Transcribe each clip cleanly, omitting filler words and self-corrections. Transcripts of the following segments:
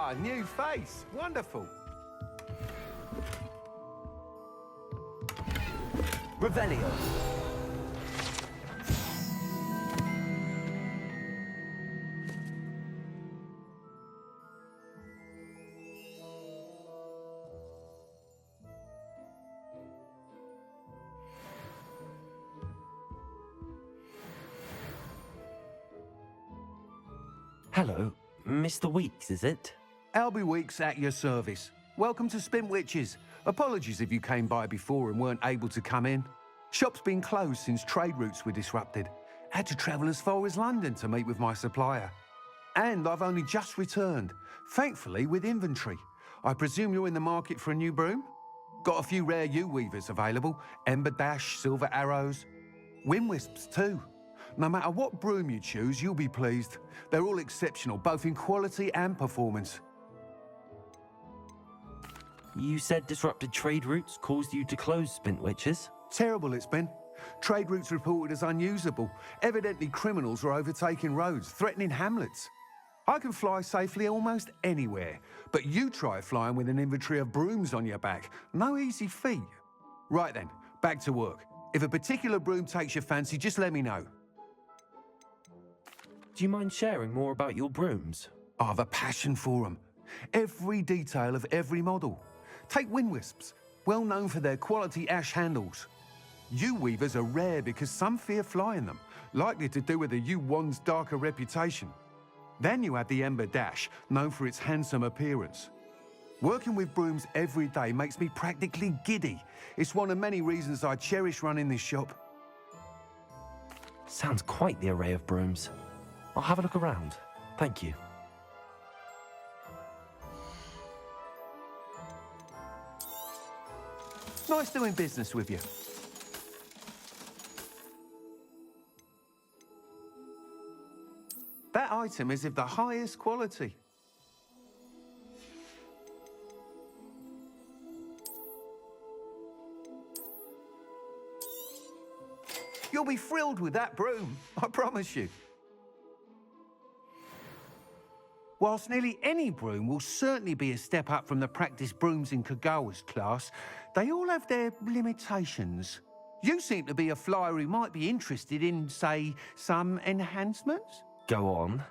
Ah, new face. Wonderful. Revelio. Hello, Mr. Weeks, is it? Albie Weeks at your service. Welcome to Spintwitches. Apologies if you came by before and weren't able to come in. Shop's been closed since trade routes were disrupted. Had to travel as far as London to meet with my supplier. And I've only just returned, thankfully with inventory. I presume you're in the market for a new broom? Got a few rare U-weavers available, Ember Dash, Silver Arrows, Wind Wisps too. No matter what broom you choose, you'll be pleased. They're all exceptional, both in quality and performance. You said disrupted trade routes caused you to close Spintwitches? Terrible it's been. Trade routes reported as unusable. Evidently criminals are overtaking roads, threatening hamlets. I can fly safely almost anywhere, but you try flying with an inventory of brooms on your back. No easy feat. Right then, back to work. If a particular broom takes your fancy, just let me know. Do you mind sharing more about your brooms? I have a passion for them. Every detail of every model. Take Wind Wisps, well known for their quality ash handles. U-weavers are rare because some fear flying them, likely to do with the U-wand's darker reputation. Then you have the Ember Dash, known for its handsome appearance. Working with brooms every day makes me practically giddy. It's one of many reasons I cherish running this shop. Sounds quite the array of brooms. I'll have a look around. Thank you. Nice doing business with you. That item is of the highest quality. You'll be thrilled with that broom, I promise you. Whilst nearly any broom will certainly be a step up from the practice brooms in Kagawa's class, they all have their limitations. You seem to be a flyer who might be interested in, say, some enhancements? Go on.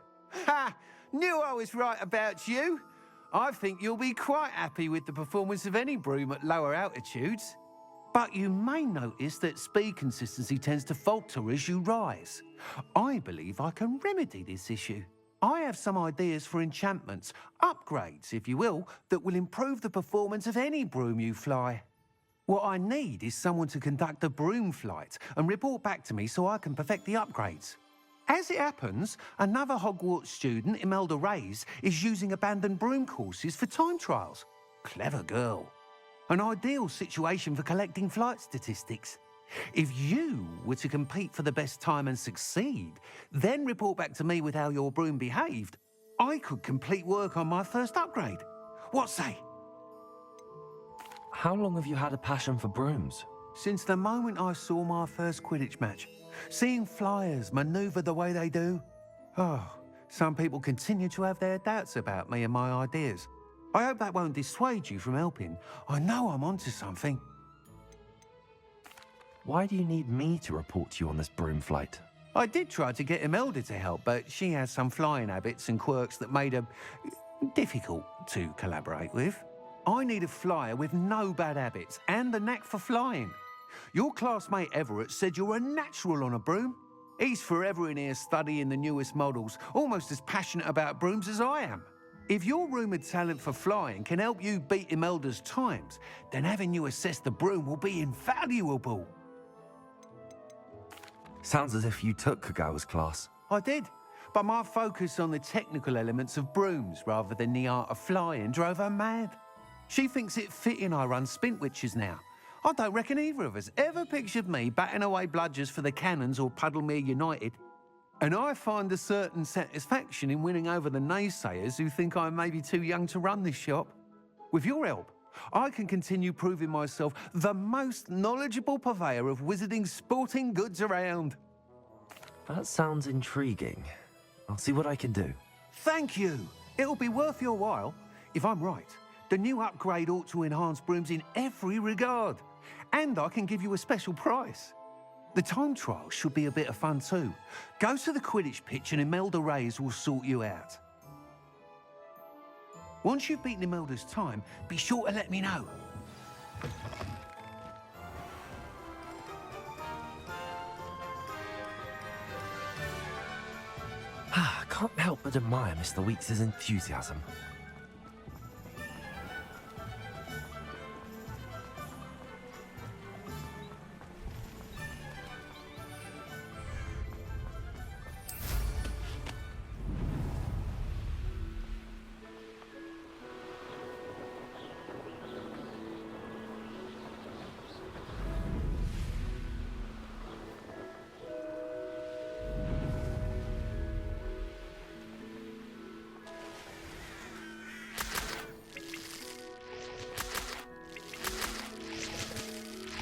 Ha! Knew I was right about you. I think you'll be quite happy with the performance of any broom at lower altitudes. But you may notice that speed consistency tends to falter as you rise. I believe I can remedy this issue. I have some ideas for enchantments, upgrades, if you will, that will improve the performance of any broom you fly. What I need is someone to conduct a broom flight and report back to me so I can perfect the upgrades. As it happens, another Hogwarts student, Imelda Reyes, is using abandoned broom courses for time trials. Clever girl. An ideal situation for collecting flight statistics. If you were to compete for the best time and succeed, then report back to me with how your broom behaved, I could complete work on my first upgrade. What say? How long have you had a passion for brooms? Since the moment I saw my first Quidditch match, seeing flyers manoeuvre the way they do. Oh, some people continue to have their doubts about me and my ideas. I hope that won't dissuade you from helping. I know I'm onto something. Why do you need me to report to you on this broom flight? I did try to get Imelda to help, but she has some flying habits and quirks that made her difficult to collaborate with. I need a flyer with no bad habits and the knack for flying. Your classmate Everett said you're a natural on a broom. He's forever in here studying the newest models, almost as passionate about brooms as I am. If your rumoured talent for flying can help you beat Imelda's times, then having you assess the broom will be invaluable. Sounds as if you took Kagawa's class. I did, but my focus on the technical elements of brooms rather than the art of flying drove her mad. She thinks it fitting I run Spintwitches now. I don't reckon either of us ever pictured me batting away bludgers for the Cannons or Puddlemere United. And I find a certain satisfaction in winning over the naysayers who think I'm maybe too young to run this shop. With your help, I can continue proving myself the most knowledgeable purveyor of wizarding sporting goods around. That sounds intriguing. I'll see what I can do. Thank you. It'll be worth your while. If I'm right, the new upgrade ought to enhance brooms in every regard. And I can give you a special price. The time trial should be a bit of fun too. Go to the Quidditch pitch and Imelda Reyes will sort you out. Once you've beaten Imelda's time, be sure to let me know. I can't help but admire Mr. Weeks' enthusiasm.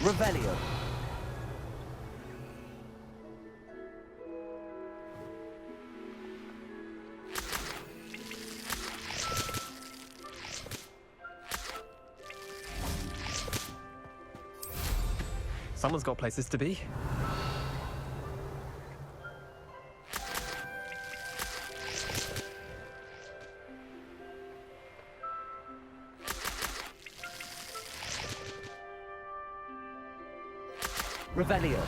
Revelio. Someone's got places to be. Revelio.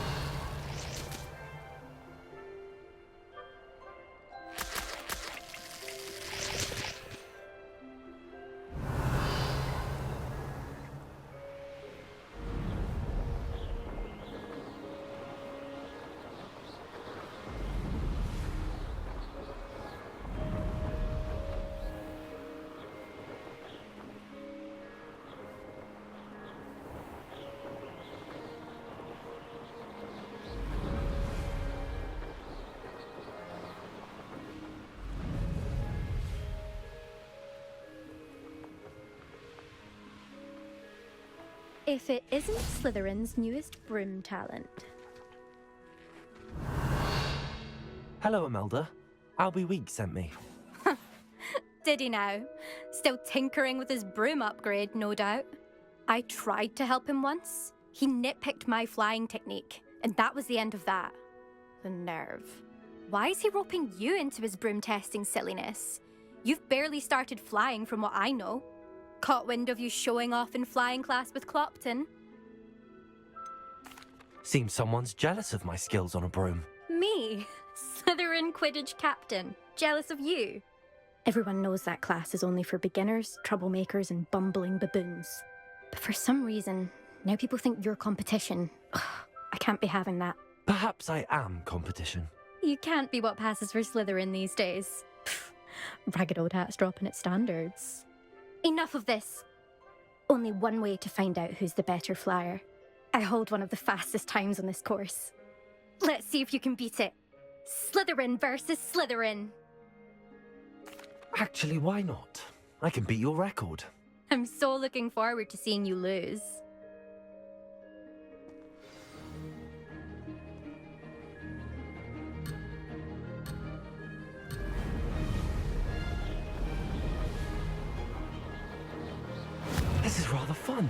If it isn't Slytherin's newest broom talent. Hello, Imelda. Albie Weeks sent me. Did he now? Still tinkering with his broom upgrade, no doubt. I tried to help him once. He nitpicked my flying technique, and that was the end of that. The nerve. Why is he roping you into his broom testing silliness? You've barely started flying from what I know. Caught wind of you showing off in flying class with Clopton. Seems someone's jealous of my skills on a broom. Me? Slytherin Quidditch captain. Jealous of you? Everyone knows that class is only for beginners, troublemakers, and bumbling baboons. But for some reason, now people think you're competition. Ugh, I can't be having that. Perhaps I am competition. You can't be what passes for Slytherin these days. Pfft, ragged old hat's dropping its standards. Enough of this. Only one way to find out who's the better flyer. I hold one of the fastest times on this course. Let's see if you can beat it. Slytherin versus Slytherin. Actually, why not? I can beat your record. I'm so looking forward to seeing you lose. This is rather fun.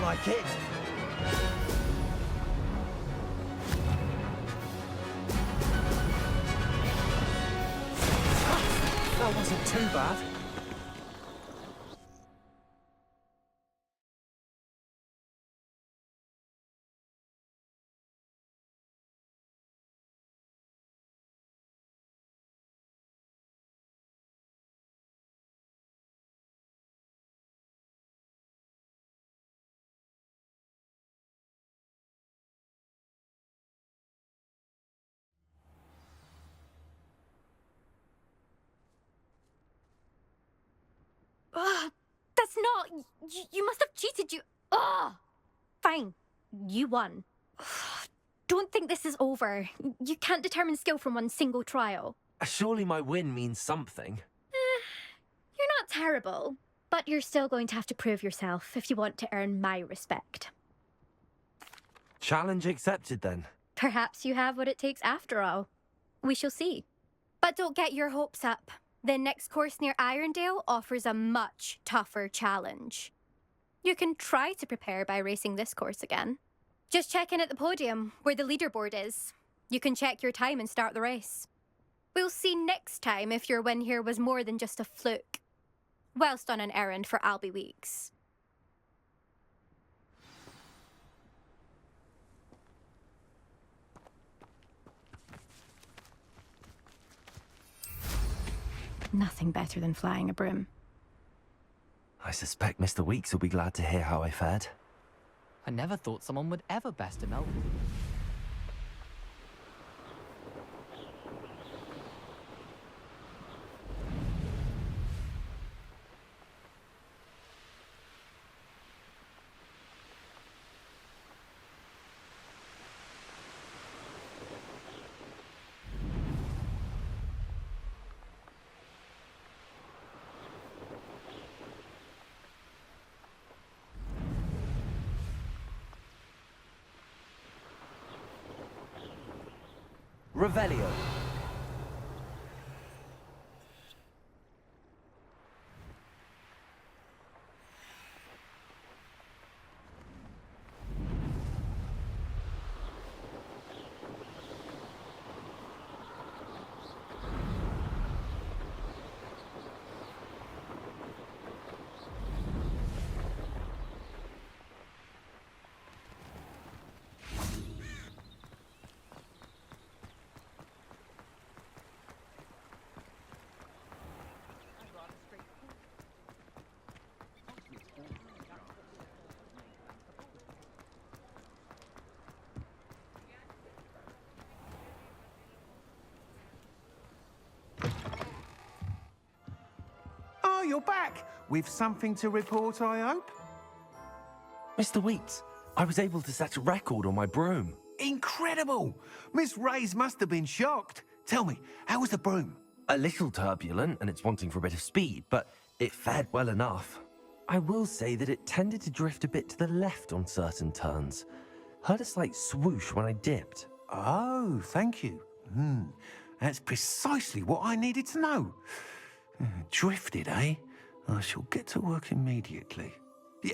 like it. That wasn't too bad. Ugh, that's not. You must have cheated. Ugh. Fine. You won. Don't think this is over. You can't determine skill from one single trial. Surely my win means something. You're not terrible, but you're still going to have to prove yourself if you want to earn my respect. Challenge accepted then. Perhaps you have what it takes after all. We shall see. But don't get your hopes up. The next course near Irondale offers a much tougher challenge. You can try to prepare by racing this course again. Just check in at the podium, where the leaderboard is. You can check your time and start the race. We'll see next time if your win here was more than just a fluke. Whilst on an errand for Albie Weeks. Nothing better than flying a broom. I suspect Mr. Weeks will be glad to hear how I fared. I never thought someone would ever best him out. Revelio. Oh, you're back. With something to report, I hope? Mr. Weeks, I was able to set a record on my broom. Incredible! Miss Reyes must have been shocked. Tell me, how was the broom? A little turbulent, and it's wanting for a bit of speed, but it fared well enough. I will say that it tended to drift a bit to the left on certain turns. Heard a slight swoosh when I dipped. Oh, thank you. That's precisely what I needed to know. Drifted, eh? I shall get to work immediately.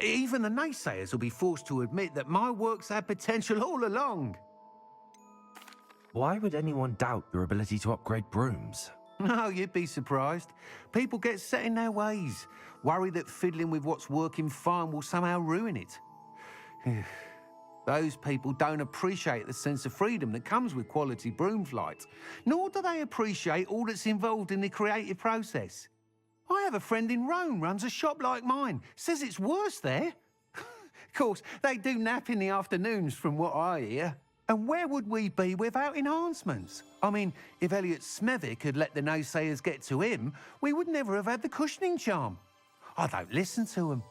Even the naysayers will be forced to admit that my work's had potential all along. Why would anyone doubt your ability to upgrade brooms? No, you'd be surprised. People get set in their ways, worry that fiddling with what's working fine will somehow ruin it. Those people don't appreciate the sense of freedom that comes with quality broom flight, nor do they appreciate all that's involved in the creative process. I have a friend in Rome runs a shop like mine, says it's worse there. Of course, they do nap in the afternoons from what I hear. And where would we be without enhancements? I mean, if Elliot Smethwick had let the naysayers get to him, we would never have had the cushioning charm. I don't listen to them.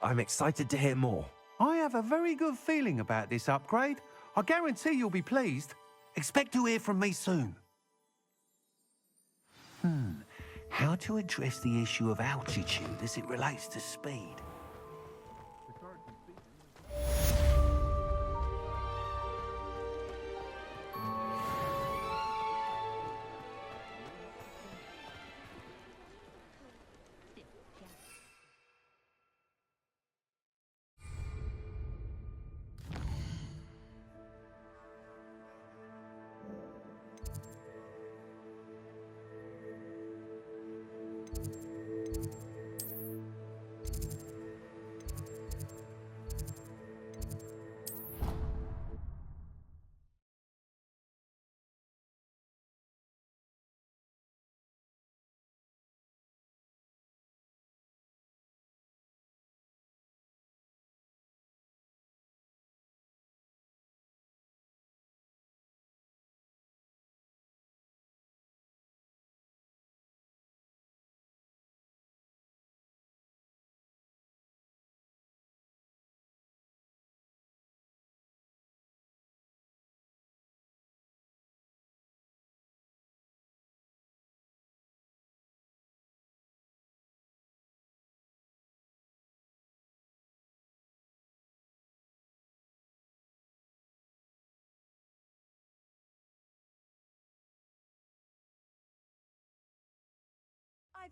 I'm excited to hear more. I have a very good feeling about this upgrade. I guarantee you'll be pleased. Expect to hear from me soon. How to address the issue of altitude as it relates to speed?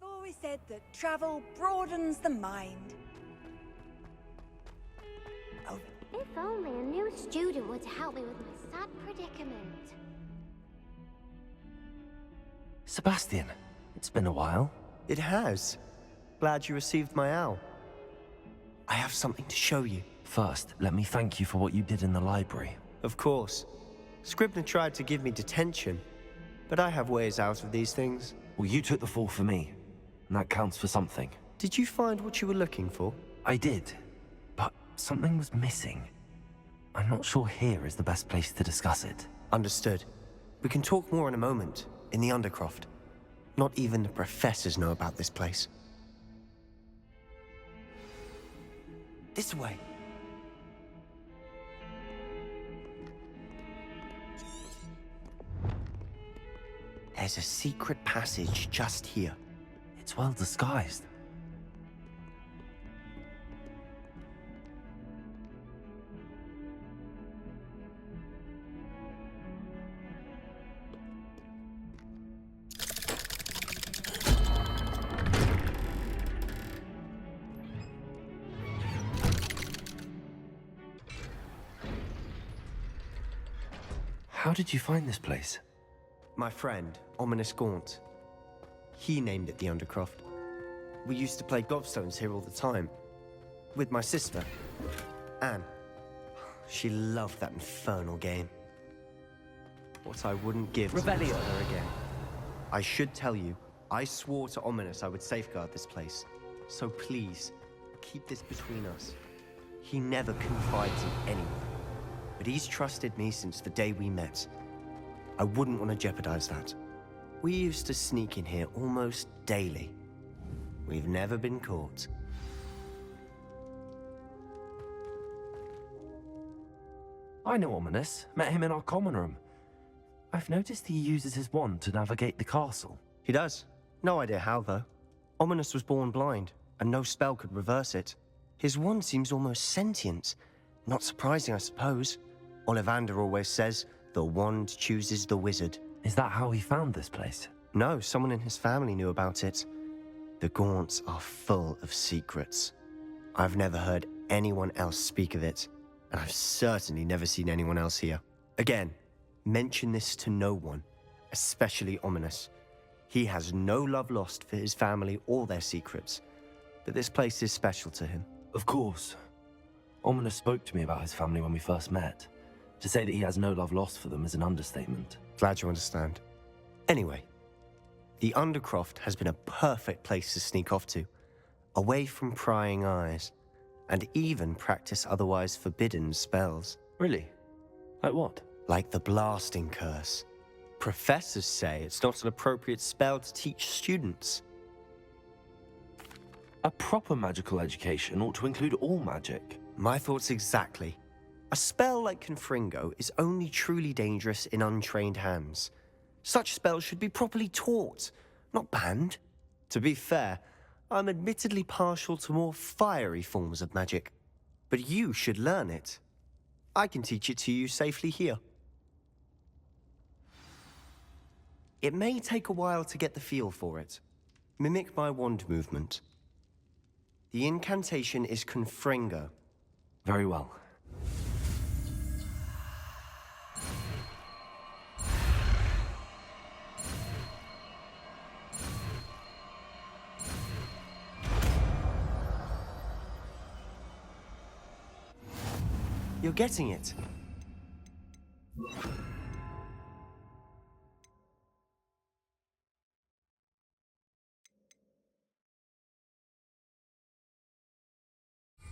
I've always said that travel broadens the mind. Oh, If only a new student would help me with my sad predicament. Sebastian, it's been a while. It has. Glad you received my owl. I have something to show you. First, let me thank you for what you did in the library. Of course. Scribner tried to give me detention, but I have ways out of these things. Well, you took the fall for me, and that counts for something. Did you find what you were looking for? I did, but something was missing. I'm not sure here is the best place to discuss it. Understood. We can talk more in a moment, in the Undercroft. Not even the professors know about this place. This way. There's a secret passage just here. It's well disguised. How did you find this place? My friend, Ominous Gaunt. He named it the Undercroft. We used to play gobstones here all the time. With my sister, Anne. She loved that infernal game. What I wouldn't give to visit her again. I should tell you, I swore to Ominous I would safeguard this place. So please, keep this between us. He never confides in anyone. But he's trusted me since the day we met. I wouldn't want to jeopardize that. We used to sneak in here almost daily. We've never been caught. I know Ominous. Met him in our common room. I've noticed he uses his wand to navigate the castle. He does. No idea how, though. Ominous was born blind, and no spell could reverse it. His wand seems almost sentient. Not surprising, I suppose. Ollivander always says, the wand chooses the wizard. Is that how he found this place? No, someone in his family knew about it. The Gaunts are full of secrets. I've never heard anyone else speak of it, and I've certainly never seen anyone else here. Again, mention this to no one, especially Ominous. He has no love lost for his family or their secrets, but this place is special to him. Of course. Ominous spoke to me about his family when we first met. To say that he has no love lost for them is an understatement. Glad you understand. Anyway, the Undercroft has been a perfect place to sneak off to, away from prying eyes, and even practice otherwise forbidden spells. Really? Like what? Like the blasting curse. Professors say it's not an appropriate spell to teach students. A proper magical education ought to include all magic. My thoughts exactly. A spell like Confringo is only truly dangerous in untrained hands. Such spells should be properly taught, not banned. To be fair, I'm admittedly partial to more fiery forms of magic. But you should learn it. I can teach it to you safely here. It may take a while to get the feel for it. Mimic my wand movement. The incantation is Confringo. Very well. You're getting it.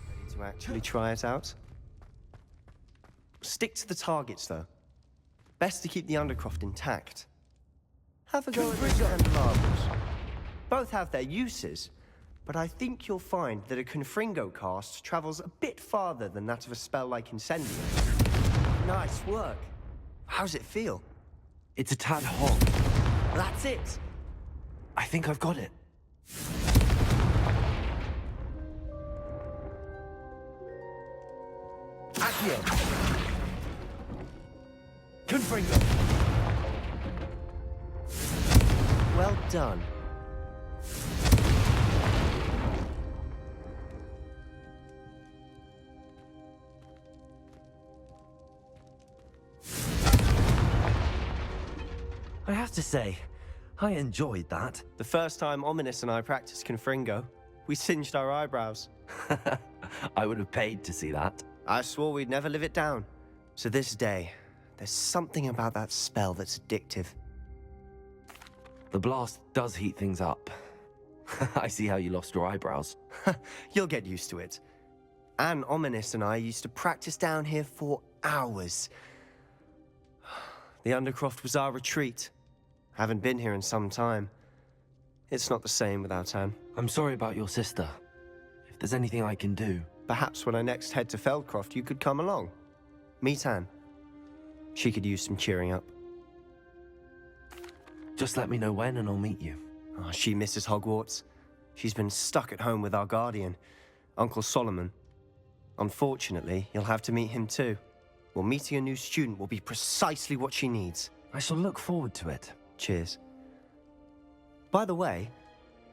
Ready to actually try it out? Stick to the targets, though. Best to keep the Undercroft intact. Have a go at the candelabras. Both have their uses, but I think you'll find that a Confringo cast travels a bit farther than that of a spell like Incendio. Nice work. How's it feel? It's a tad hot. That's it. I think I've got it. Accio. Confringo. Well done. have to say, I enjoyed that. The first time Ominous and I practiced Confringo, we singed our eyebrows. I would have paid to see that. I swore we'd never live it down. So this day, there's something about that spell that's addictive. The blast does heat things up. I see how you lost your eyebrows. You'll get used to it. Anne, Ominous and I used to practice down here for hours. The Undercroft was our retreat. Haven't been here in some time. It's not the same without Anne. I'm sorry about your sister. If there's anything I can do... Perhaps when I next head to Feldcroft, you could come along. Meet Anne. She could use some cheering up. Just let me know when and I'll meet you. Oh, she misses Hogwarts. She's been stuck at home with our guardian, Uncle Solomon. Unfortunately, you'll have to meet him too. Well, meeting a new student will be precisely what she needs. I shall look forward to it. Cheers. By the way,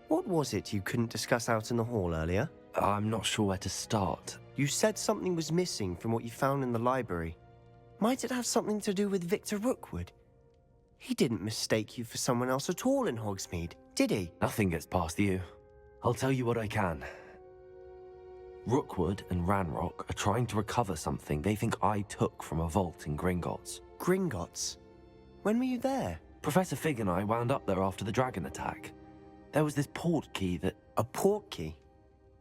what was it you couldn't discuss out in the hall earlier? I'm not sure where to start. You said something was missing from what you found in the library. Might it have something to do with Victor Rookwood? He didn't mistake you for someone else at all in Hogsmeade, did he? Nothing gets past you. I'll tell you what I can. Rookwood and Ranrock are trying to recover something they think I took from a vault in Gringotts. Gringotts? When were you there? Professor Fig and I wound up there after the dragon attack. There was this port key that... A port key?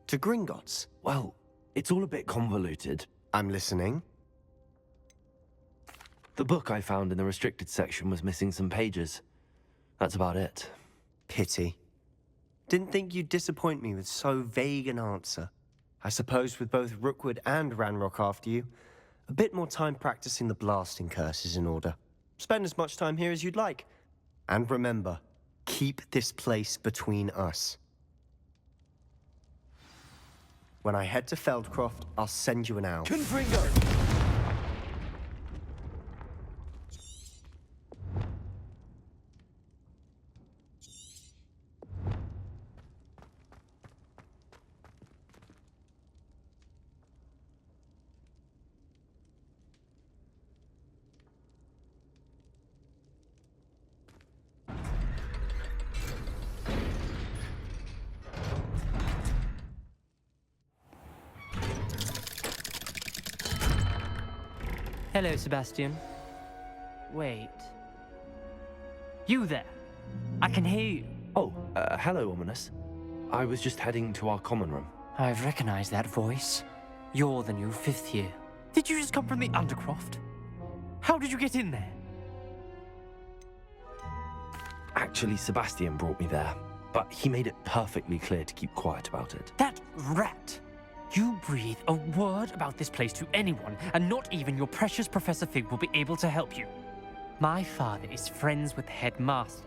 To Gringotts? Well, it's all a bit convoluted. I'm listening. The book I found in the restricted section was missing some pages. That's about it. Pity. Didn't think you'd disappoint me with so vague an answer. I suppose with both Rookwood and Ranrock after you, a bit more time practicing the blasting curse is in order. Spend as much time here as you'd like. And remember, keep this place between us. When I head to Feldcroft, I'll send you an owl. Confringo! Hello, Sebastian. Wait. You there? I can hear you. Oh, hello, Ominous. I was just heading to our common room. I've recognized that voice. You're the new 5th year. Did you just come from the Undercroft? How did you get in there? Actually, Sebastian brought me there, but he made it perfectly clear to keep quiet about it. That rat! You breathe a word about this place to anyone, and not even your precious Professor Fig will be able to help you. My father is friends with the headmaster,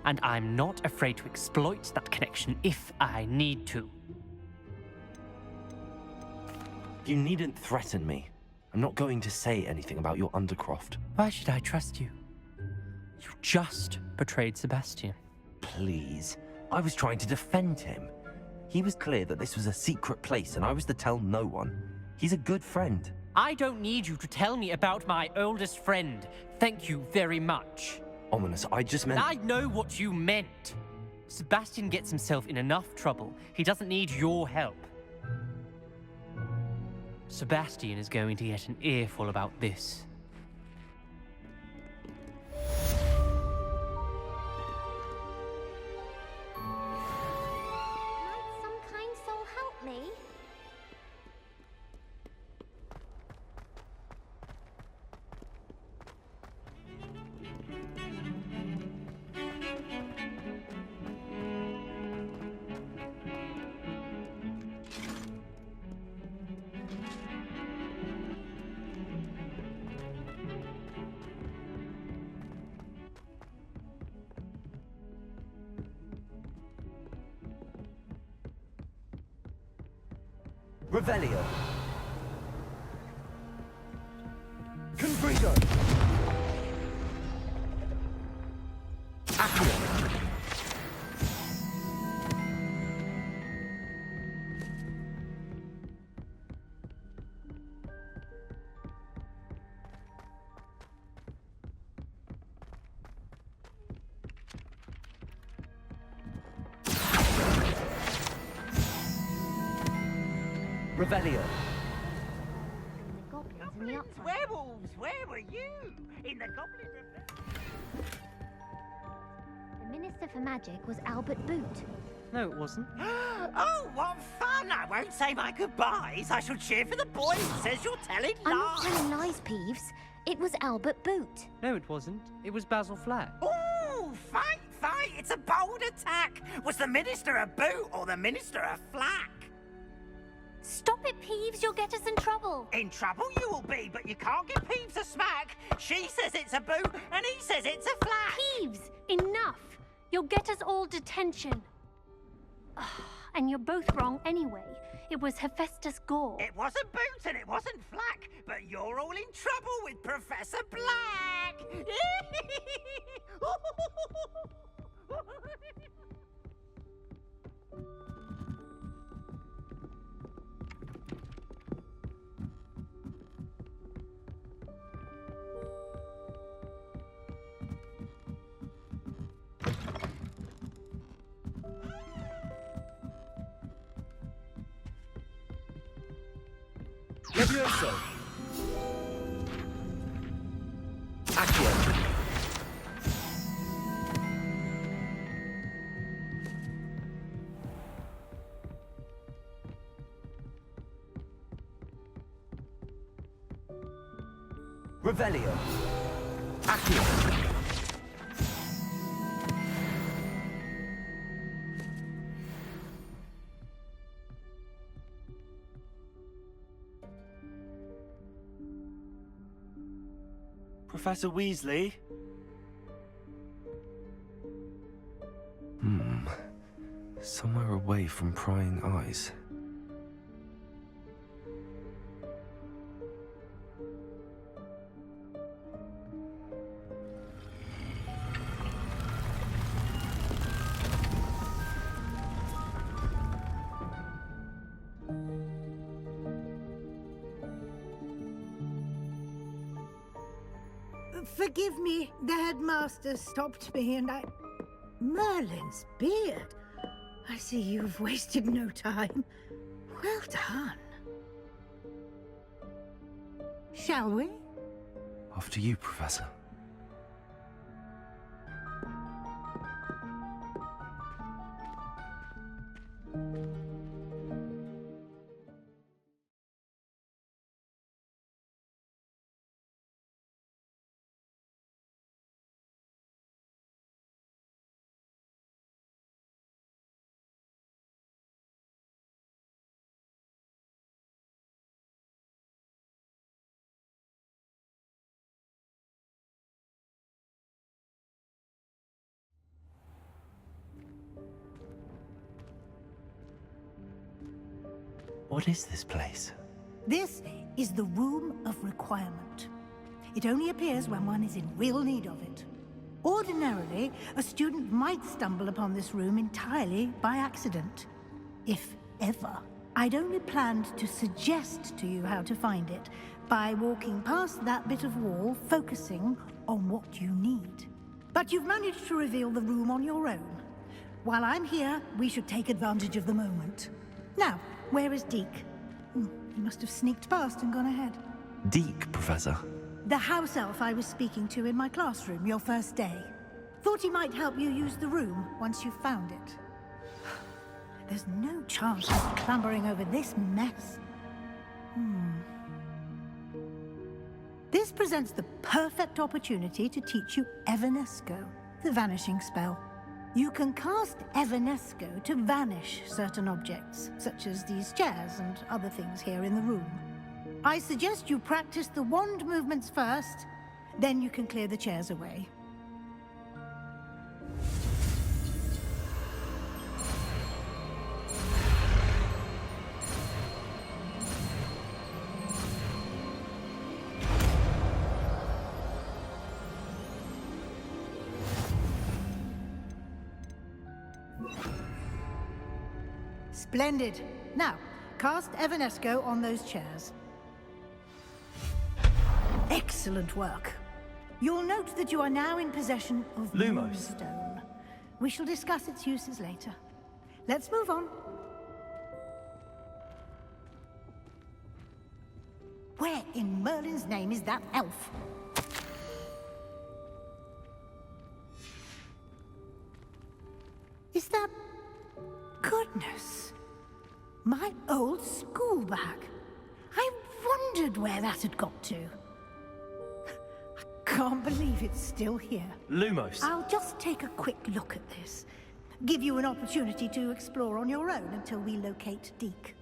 and I'm not afraid to exploit that connection if I need to. You needn't threaten me. I'm not going to say anything about your Undercroft. Why should I trust you? You just betrayed Sebastian. Please. I was trying to defend him. He was clear that this was a secret place and I was to tell no one. He's a good friend. I don't need you to tell me about my oldest friend. Thank you very much. Ominous, I just meant... I know what you meant. Sebastian gets himself in enough trouble. He doesn't need your help. Sebastian is going to get an earful about this. Might some kind soul help me? Revelio. Confringo. Accio. Revelio. The goblins in the upright. Werewolves, where were you? In the Goblin The Minister for Magic was Albert Boot. No, it wasn't. Oh, what fun! I won't say my goodbyes. I shall cheer for the boy who says you're telling I'm not lies. telling lies, Peeves. It was Albert Boot. No, it wasn't. It was Basil Flack. Oh, fight, fight! It's a bold attack. Was the Minister a boot or the Minister a flack? Stop it, Peeves. You'll get us in trouble. In trouble you will be, but you can't give Peeves a smack. She says it's a boot, and he says it's a flack. Peeves, enough. You'll get us all detention. And you're both wrong anyway. It was Hephaestus Gore. It wasn't boot and it wasn't flack, but you're all in trouble with Professor Black. Levioso. Accio. Revelio. Accio. Professor Weasley? Somewhere away from prying eyes. Forgive me, the headmaster stopped me and I... Merlin's beard. I see you've wasted no time. Well done. Shall we? After you, Professor. What is this place? This is the Room of Requirement. It only appears when one is in real need of it. Ordinarily, a student might stumble upon this room entirely by accident. If ever. I'd only planned to suggest to you how to find it by walking past that bit of wall, focusing on what you need. But you've managed to reveal the room on your own. While I'm here, we should take advantage of the moment. Now, where is Deke? He must have sneaked past and gone ahead. Deke, Professor. The house elf I was speaking to in my classroom your first day. Thought he might help you use the room once you've found it. There's no chance of clambering over this mess. This presents the perfect opportunity to teach you Evanesco, the vanishing spell. You can cast Evanesco to vanish certain objects, such as these chairs and other things here in the room. I suggest you practice the wand movements first, then you can clear the chairs away. Splendid. Now, cast Evanesco on those chairs. Excellent work. You'll note that you are now in possession of Lumos. Moonstone. We shall discuss its uses later. Let's move on. Where in Merlin's name is that elf? Is that... Goodness. My old school bag. I wondered where that had got to. I can't believe it's still here. Lumos. I'll just take a quick look at this. Give you an opportunity to explore on your own until we locate Deke.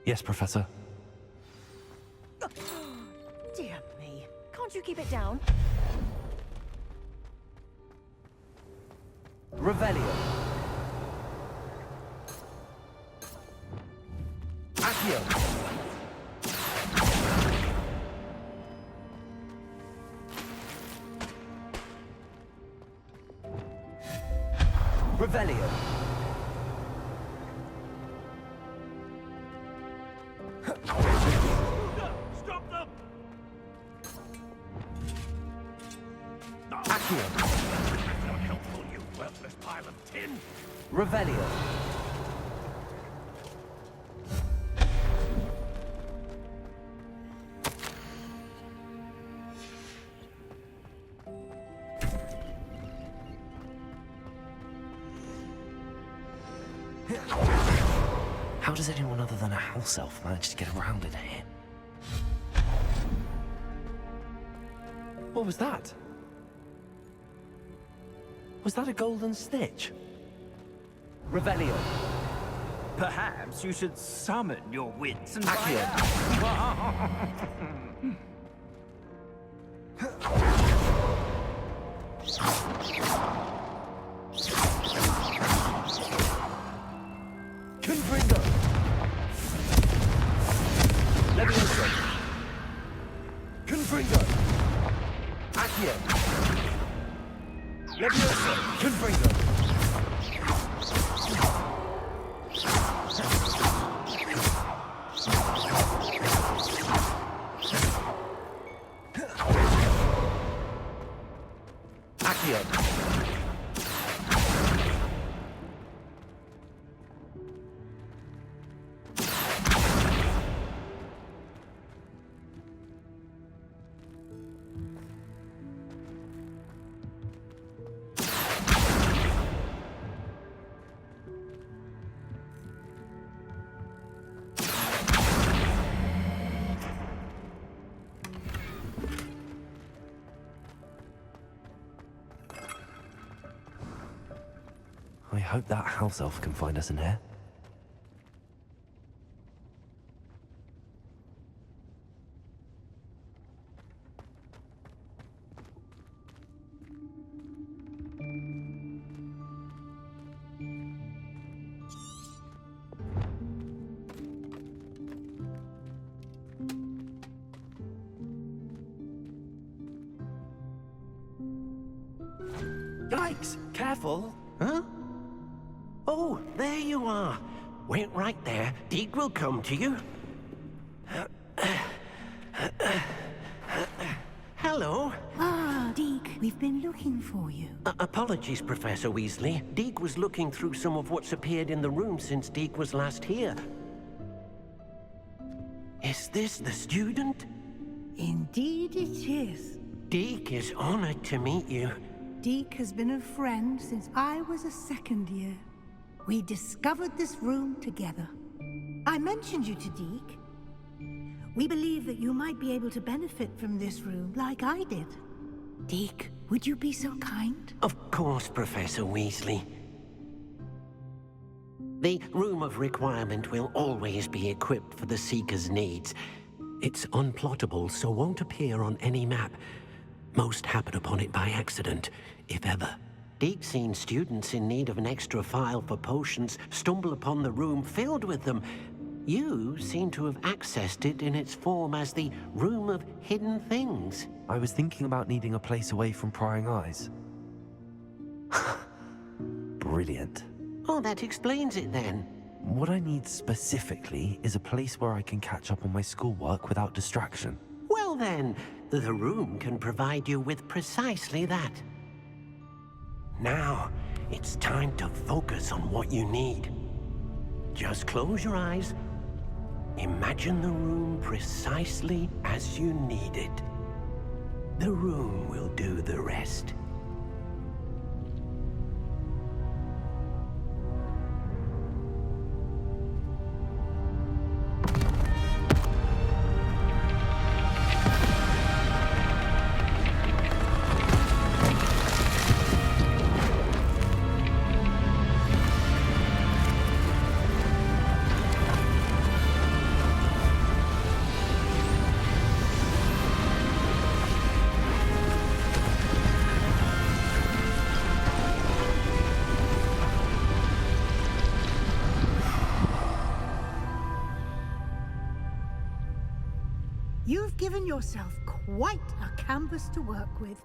Yes, Professor. Dear me. Can't you keep it down? Revelio. Accio. Revelio. Stop them! Accio. Not helpful, you worthless pile of tin! Revelio. How does anyone other than a house elf manage to get around in here? What was that? Was that a golden snitch? Revelio. Perhaps you should summon your wits and Accio. Confringo. Levioso. Confringo. Accio. Levioso. Confringo. Accio. I hope that house elf can find us in here. Yikes! Careful! Huh? Oh, there you are. Wait right there. Deke will come to you. Hello. Ah, Deke, we've been looking for you. Apologies, Professor Weasley. Deke was looking through some of what's appeared in the room since Deke was last here. Is this the student? Indeed it is. Deke is honored to meet you. Deke has been a friend since I was a second year. We discovered this room together. I mentioned you to Deke. We believe that you might be able to benefit from this room like I did. Deke, would you be so kind? Of course, Professor Weasley. The Room of Requirement will always be equipped for the Seeker's needs. It's unplottable, so won't appear on any map. Most happen upon it by accident, if ever. Deke's seen students in need of an extra file for potions stumble upon the room filled with them. You seem to have accessed it in its form as the Room of Hidden Things. I was thinking about needing a place away from prying eyes. Brilliant. Oh, that explains it then. What I need specifically is a place where I can catch up on my schoolwork without distraction. Well then, the room can provide you with precisely that. Now, it's time to focus on what you need. Just close your eyes Imagine the room precisely as you need it. The room will do the rest. You've given yourself quite a canvas to work with.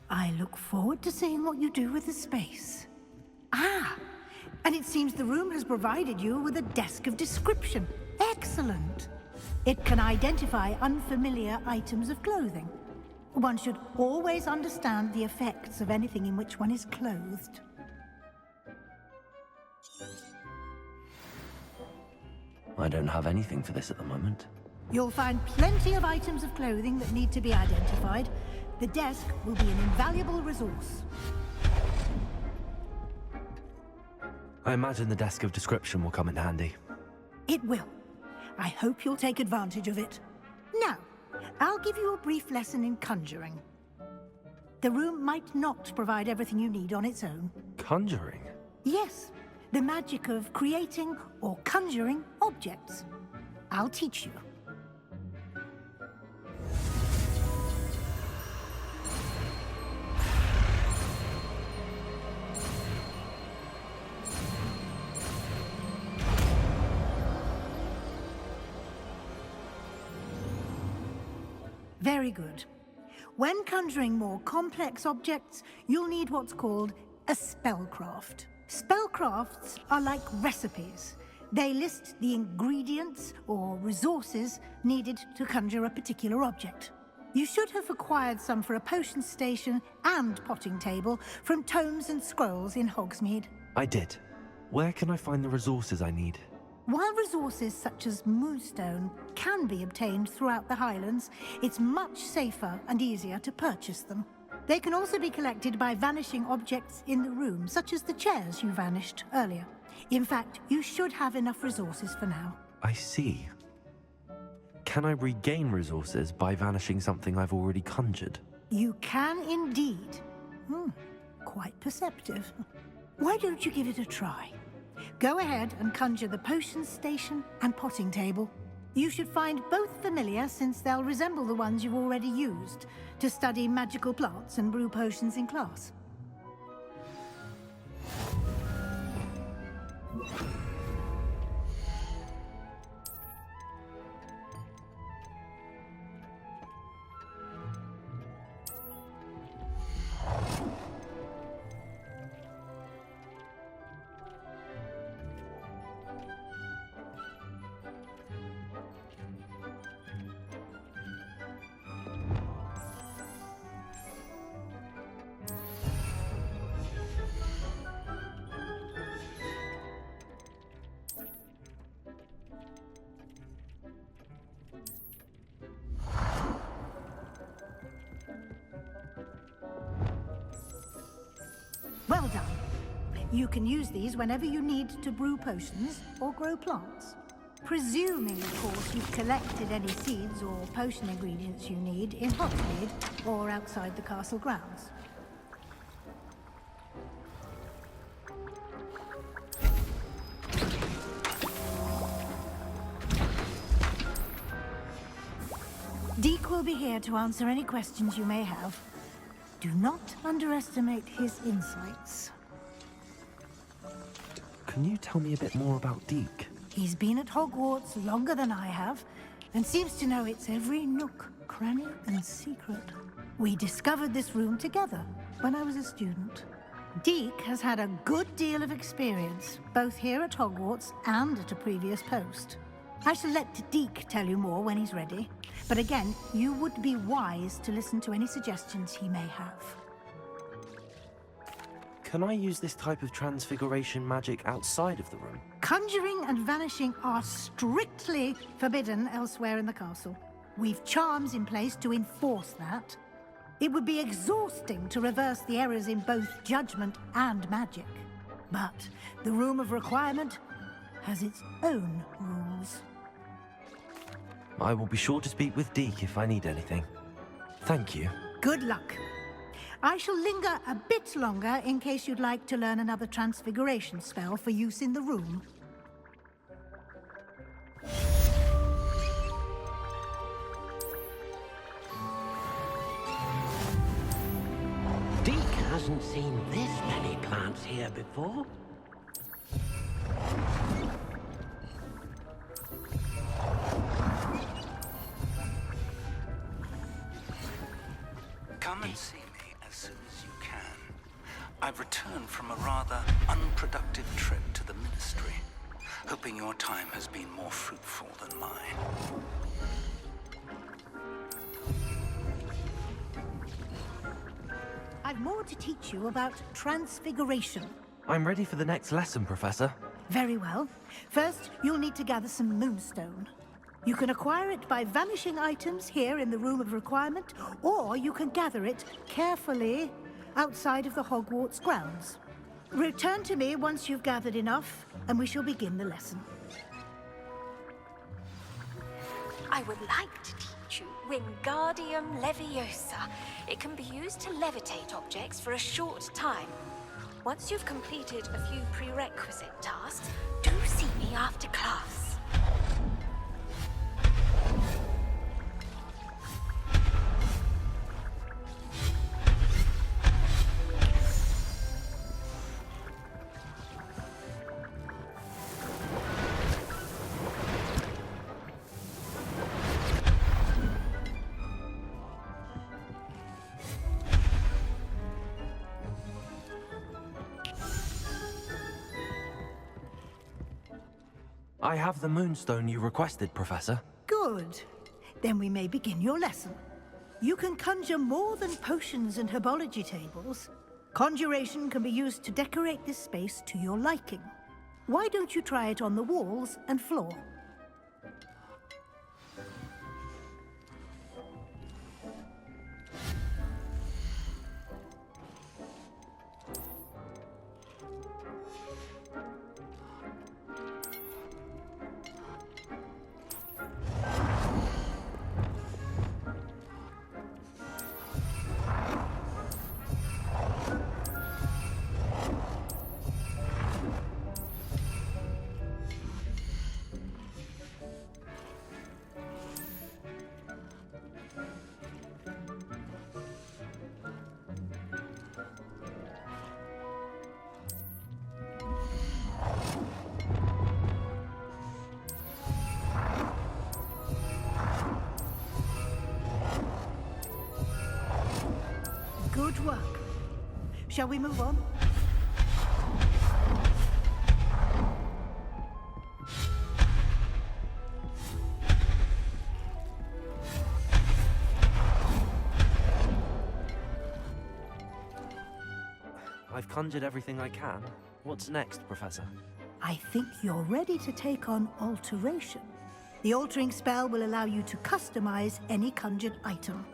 I look forward to seeing what you do with the space. Ah, and it seems the room has provided you with a desk of description. Excellent. It can identify unfamiliar items of clothing. One should always understand the effects of anything in which one is clothed. I don't have anything for this at the moment. You'll find plenty of items of clothing that need to be identified. The desk will be an invaluable resource. I imagine the desk of description will come in handy. It will. I hope you'll take advantage of it. Now, I'll give you a brief lesson in conjuring. The room might not provide everything you need on its own. Conjuring? Yes, the magic of creating or conjuring objects. I'll teach you. Very good. When conjuring more complex objects, you'll need what's called a spellcraft. Spellcrafts are like recipes. They list the ingredients or resources needed to conjure a particular object. You should have acquired some for a potion station and potting table from tomes and scrolls in Hogsmeade. I did. Where can I find the resources I need? While resources such as moonstone can be obtained throughout the Highlands, it's much safer and easier to purchase them. They can also be collected by vanishing objects in the room, such as the chairs you vanished earlier. In fact, you should have enough resources for now. I see. Can I regain resources by vanishing something I've already conjured? You can indeed. Quite perceptive. Why don't you give it a try? Go ahead and conjure the potion station and potting table. You should find both familiar, since they'll resemble the ones you've already used to study magical plants and brew potions in class. Well done. You can use these whenever you need to brew potions or grow plants. Presuming, of course, you've collected any seeds or potion ingredients you need in Hogsmeade or outside the castle grounds. Deek will be here to answer any questions you may have. Do not underestimate his insights. Can you tell me a bit more about Deek? He's been at Hogwarts longer than I have, and seems to know its every nook, cranny, and secret. We discovered this room together when I was a student. Deek has had a good deal of experience, both here at Hogwarts and at a previous post. I shall let Deek tell you more when he's ready, but again, you would be wise to listen to any suggestions he may have. Can I use this type of transfiguration magic outside of the room? Conjuring and vanishing are strictly forbidden elsewhere in the castle. We've charms in place to enforce that. It would be exhausting to reverse the errors in both judgment and magic. But the Room of Requirement has its own rules. I will be sure to speak with Deke if I need anything. Thank you. Good luck. I shall linger a bit longer in case you'd like to learn another transfiguration spell for use in the room. Deke hasn't seen this many plants here before. Come and see me as soon as you can. I've returned from a rather unproductive trip to the Ministry, hoping your time has been more fruitful than mine. I've more to teach you about transfiguration. I'm ready for the next lesson, Professor. Very well. First, you'll need to gather some moonstone. You can acquire it by vanishing items here in the Room of Requirement, or you can gather it carefully outside of the Hogwarts grounds. Return to me once you've gathered enough, and we shall begin the lesson. I would like to teach you Wingardium Leviosa. It can be used to levitate objects for a short time. Once you've completed a few prerequisite tasks, do see me after class. I have the moonstone you requested, Professor. Good. Then we may begin your lesson. You can conjure more than potions and herbology tables. Conjuration can be used to decorate this space to your liking. Why don't you try it on the walls and floor? Good work. Shall we move on? I've conjured everything I can. What's next, Professor? I think you're ready to take on alteration. The altering spell will allow you to customize any conjured item.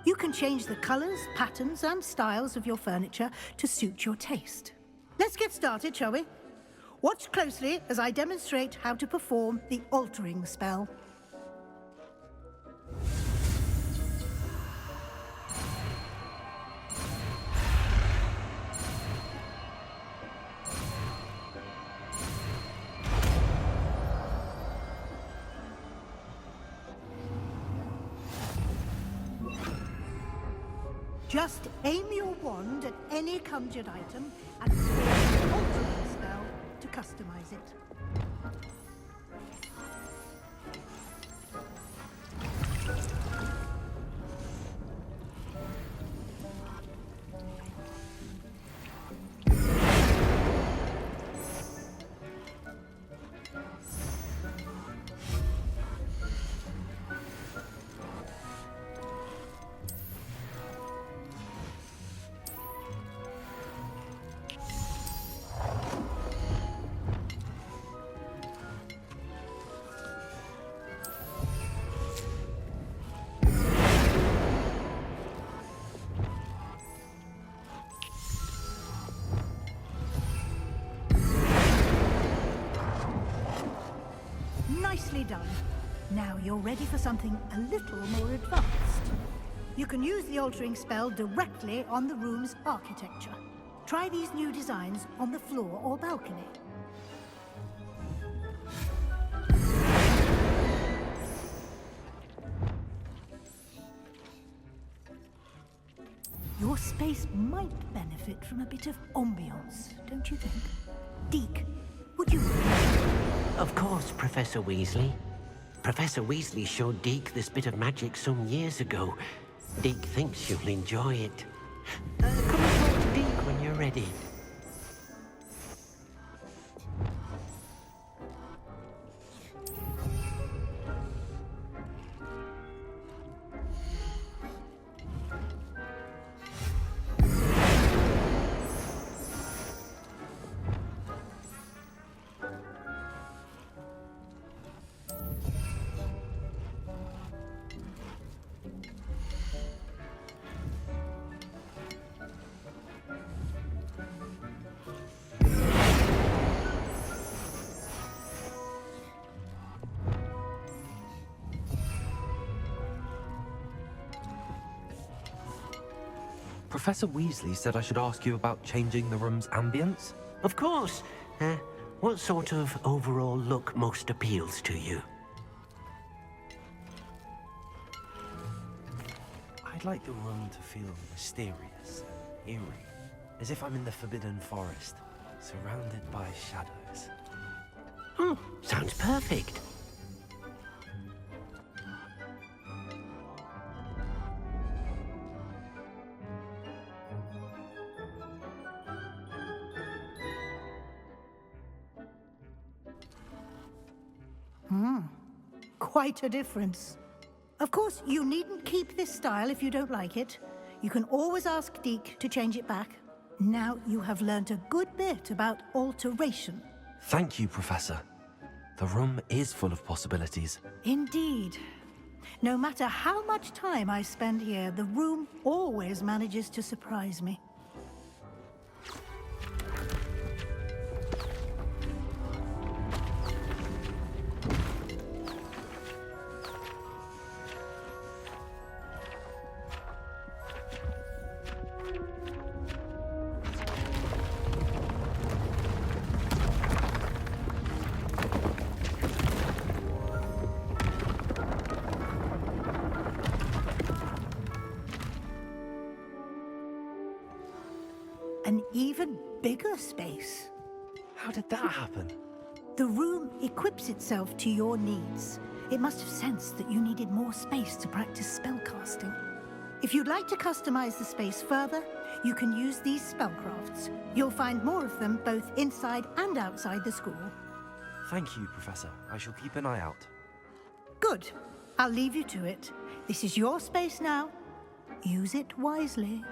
You can change the colors, patterns, and styles of your furniture to suit your taste. Let's get started, shall we? Watch closely as I demonstrate how to perform the altering spell. Just aim your wand at any conjured item and perform the altering spell to customize it. Nicely done. Now you're ready for something a little more advanced. You can use the altering spell directly on the room's architecture. Try these new designs on the floor or balcony. Your space might benefit from a bit of ambiance, don't you think? Deke, would you... Of course, Professor Weasley. Professor Weasley showed Deke this bit of magic some years ago. Deke thinks you'll enjoy it. Come and talk to Deke when you're ready. Professor Weasley said I should ask you about changing the room's ambience. Of course. What sort of overall look most appeals to you? I'd like the room to feel mysterious and eerie, as if I'm in the Forbidden Forest, surrounded by shadows. Oh, sounds perfect. Quite a difference. Of course, you needn't keep this style if you don't like it. You can always ask Deke to change it back. Now you have learnt a good bit about alteration. Thank you, Professor. The room is full of possibilities. Indeed. No matter how much time I spend here, the room always manages to surprise me. An even bigger space. How did that happen? The room equips itself to your needs. It must have sensed that you needed more space to practice spellcasting. If you'd like to customize the space further, you can use these spellcrafts. You'll find more of them both inside and outside the school. Thank you, Professor. I shall keep an eye out. Good. I'll leave you to it. This is your space now. Use it wisely.